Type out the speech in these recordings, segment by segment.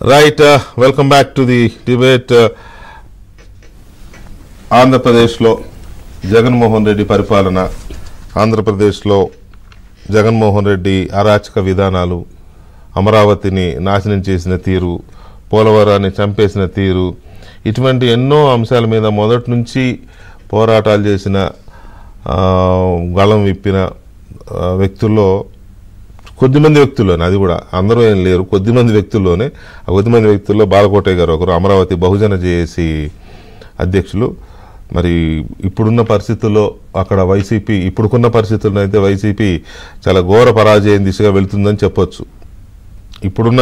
Right, welcome back to the debate. ఆంధ్రప్రదేశ్లో జగన్మోహన్ రెడ్డి పరిపాలన, ఆంధ్రప్రదేశ్లో జగన్మోహన్ రెడ్డి అరాచక విధానాలు, అమరావతిని నాశనం చేసిన తీరు, పోలవరాన్ని చంపేసిన తీరు, ఇటువంటి ఎన్నో అంశాల మీద మొదటి నుంచి పోరాటాలు చేసిన గళం విప్పిన వ్యక్తుల్లో కొద్దిమంది వ్యక్తుల్లోనే, అది కూడా అందరూ ఏం లేరు, కొద్దిమంది వ్యక్తుల్లోనే, ఆ కొద్దిమంది వ్యక్తుల్లో బాలకోటయ్య గారు ఒకరు, అమరావతి బహుజన జేఏసీ అధ్యక్షులు. మరి ఇప్పుడున్న పరిస్థితుల్లో అక్కడ వైసీపీ, ఇప్పుడుకున్న పరిస్థితుల్లో అయితే వైసీపీ చాలా ఘోర పరాజయం దిశగా వెళుతుందని చెప్పొచ్చు. ఇప్పుడున్న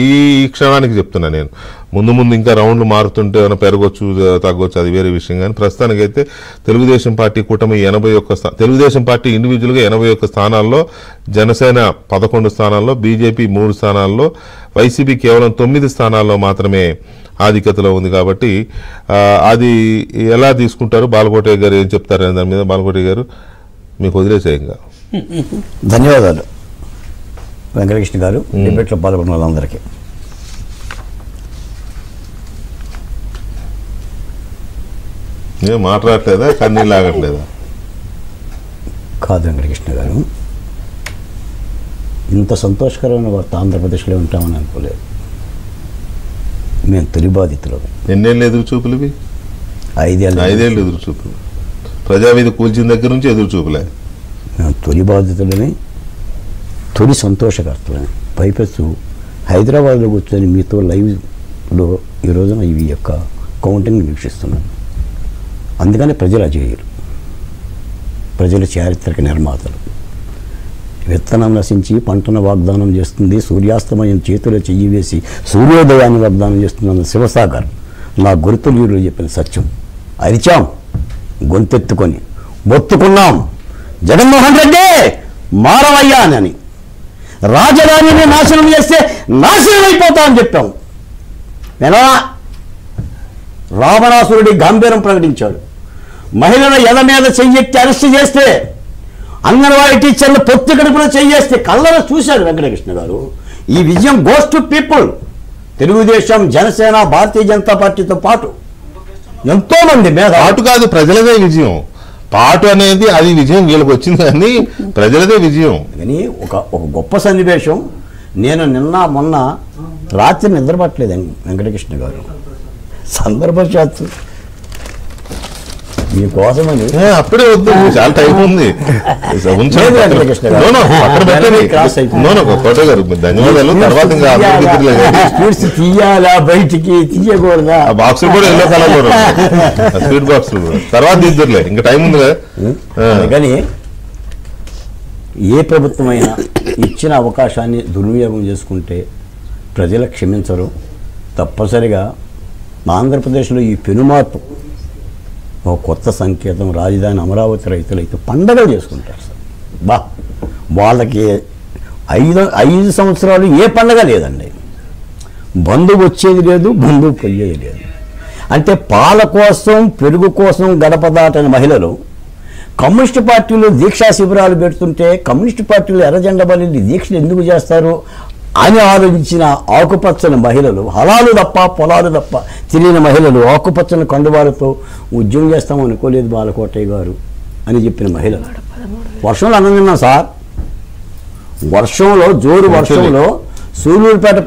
ఈ క్షణానికి చెప్తున్నా నేను. ముందు ఇంకా రౌండ్లు మారుతుంటే ఏమైనా పెరగొచ్చు తగ్గొచ్చు, అది వేరే విషయం. కానీ ప్రస్తుతానికైతే తెలుగుదేశం పార్టీ కూటమి 81 తెలుగుదేశం పార్టీ ఇండివిజువల్గా 81 స్థానాల్లో, జనసేన 11 స్థానాల్లో, బీజేపీ 3 స్థానాల్లో, వైసీపీ కేవలం 9 స్థానాల్లో మాత్రమే ఆధిక్యతలో ఉంది. కాబట్టి అది ఎలా తీసుకుంటారు, బాలకోటయ్య గారు ఏం చెప్తారు దాని మీద? బాలకోటయ్య గారు, మీకు వదిలేసేయంగా. ధన్యవాదాలు వెంకటకృష్ణ గారు, డిబేట్లో పాల్గొన్న వాళ్ళందరికీ. ఏం మాట్లాడలేదా, కన్నీళ్ళు ఆగట్లేదా? కాదు వెంకటకృష్ణ గారు, ఇంత సంతోషకరమైన వార్త ఆంధ్రప్రదేశ్లో ఉంటామని అనుకోలేదు. మేము తొలి బాధితులు. ఎన్నేళ్ళు ఎదురు చూపులు ఇవి? 5 ఏళ్ళు ఎదురు చూపులు. ప్రజావేది కూల్చిన దగ్గర నుంచి ఎదురు చూపులే. మేము తొలి బాధితులని, తొలి సంతోషకర్తలని. పైపెచ్చు హైదరాబాద్లో కూర్చొని మీతో లైవ్లో ఈ రోజున ఇవి యొక్క కౌంటింగ్ వీక్షిస్తున్నాను. అందుకని ప్రజలు అజేయులు, ప్రజల చారిత్రక నిర్మాతలు. విత్తనం నశించి పంటను వాగ్దానం చేస్తుంది, సూర్యాస్తమయం చేతిలో చెయ్యి వేసి సూర్యోదయాన్ని వాగ్దానం చేస్తున్న శివసాగర్ నా గురుతుల్యులు చెప్పిన సత్యం. అరిచాం, గొంతెత్తుకొని మొత్తుకున్నాం, జగన్మోహన్ రెడ్డి మారవయ్యా అని. రాజధానిని నాశనం చేస్తే నాశనం అయిపోతా అని చెప్పాం. ఎలా రావణాసురుడి గంభీరం ప్రకటించాడు. మహిళల ఎల మీద చెయ్యెత్తి అరెస్ట్ చేస్తే, అంగన్వాడీ టీచర్లు పొత్తి కడుపులో చెయ్యేస్తే కళ్ళలో చూశాడు వెంకటకృష్ణ గారు. ఈ విజయం goes to people. Telugu Desam, Janasena, Bharatiya Janata పార్టీతో పాటు ఎంతో మంది మీద. పాటు కాదు, ప్రజలదే విజయం. పాటు అనేది అది విజయం వీళ్ళకి వచ్చింది, కానీ ప్రజలదే విజయం. కానీ ఒక గొప్ప సన్నివేశం. నేను నిన్న మొన్న రాత్రి నిద్రపట్టలేదు వెంకటకృష్ణ గారు. సందర్భశాత్తు మీకోసమని అప్పుడే వద్దు, చాలా టైం ఉంది. ధన్యవాదాలు. తర్వాత తీయాలా, బయటికి తీయకూడదా? బాక్స్ కూడా ఎల్లో కలర్ లో, స్వీట్ బాక్స్ తర్వాత తీద్దురులే, ఇంకా టైం ఉంది కదా. కానీ ఏ ప్రభుత్వమైనా ఇచ్చిన అవకాశాన్ని దుర్వినియోగం చేసుకుంటే ప్రజలు క్షమించరు. తప్పనిసరిగా ఆంధ్రప్రదేశ్లో ఈ పెనుమార్పు ఒక కొత్త సంకేతం. రాజధాని అమరావతి రైతులైతే పండగలు చేసుకుంటారు సార్. వాళ్ళకి 5 సంవత్సరాలు ఏ పండగ లేదండి. బంధువు వచ్చేది లేదు, బంధువు పోయేది లేదు. అంటే పాల కోసం, పెరుగు కోసం గడప దాటని మహిళలు కమ్యూనిస్టు పార్టీలు దీక్షా శిబిరాలు పెడుతుంటే, కమ్యూనిస్టు పార్టీలు ఎర్రజెండ బలి దీక్షలు ఎందుకు చేస్తారు అని ఆలోచించిన ఆకుపచ్చని మహిళలు, హలాలు తప్ప పొలాలు తప్ప తెలియని మహిళలు, ఆకుపచ్చని కండువాలతో ఉద్యోగం చేస్తాం అనుకోలేదు బాలకోటయ్య గారు అని చెప్పిన మహిళలు. వర్షంలో అన్నం తిన్నాం సార్. వర్షంలో, జోరు వర్షంలో సూళ్ళూరుపేట